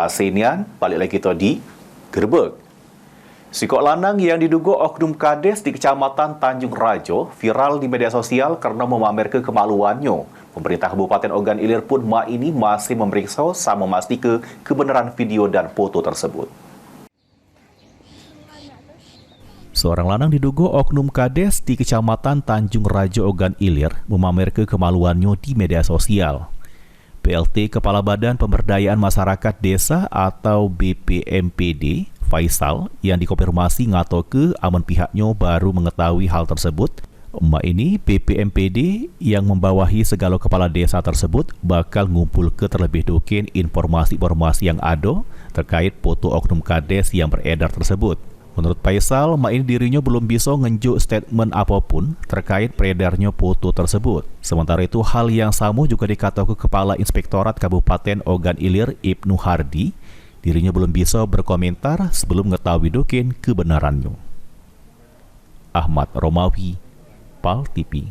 Senian, balik lagi kita di Gerbek. Sikok lanang yang diduga oknum kades di Kecamatan Tanjung Rajo viral di media sosial karena memamerkan kemaluannya. Pemerintah Kabupaten Ogan Ilir pun ini masih memeriksa sama memastikan kebenaran video dan foto tersebut. Seorang lanang diduga oknum kades di Kecamatan Tanjung Rajo Ogan Ilir memamerkan kemaluannya di media sosial. PLT Kepala Badan Pemberdayaan Masyarakat Desa atau BPMPD, Faisal, yang dikonfirmasi ngatoke aman pihaknya baru mengetahui hal tersebut. Ini BPMPD yang membawahi segala kepala desa tersebut bakal ngumpul ke terlebih dahulu informasi-informasi yang ada terkait foto oknum kades yang beredar tersebut. Menurut Faisal, dirinya belum bisa ngenjuk statement apapun terkait beredarnya foto tersebut. Sementara itu, hal yang sama juga dikatakan Kepala Inspektorat Kabupaten Ogan Ilir Ibnu Hardi. Dirinya belum bisa berkomentar sebelum mengetahui kebenarannya. Ahmad Romawi, PAL TV.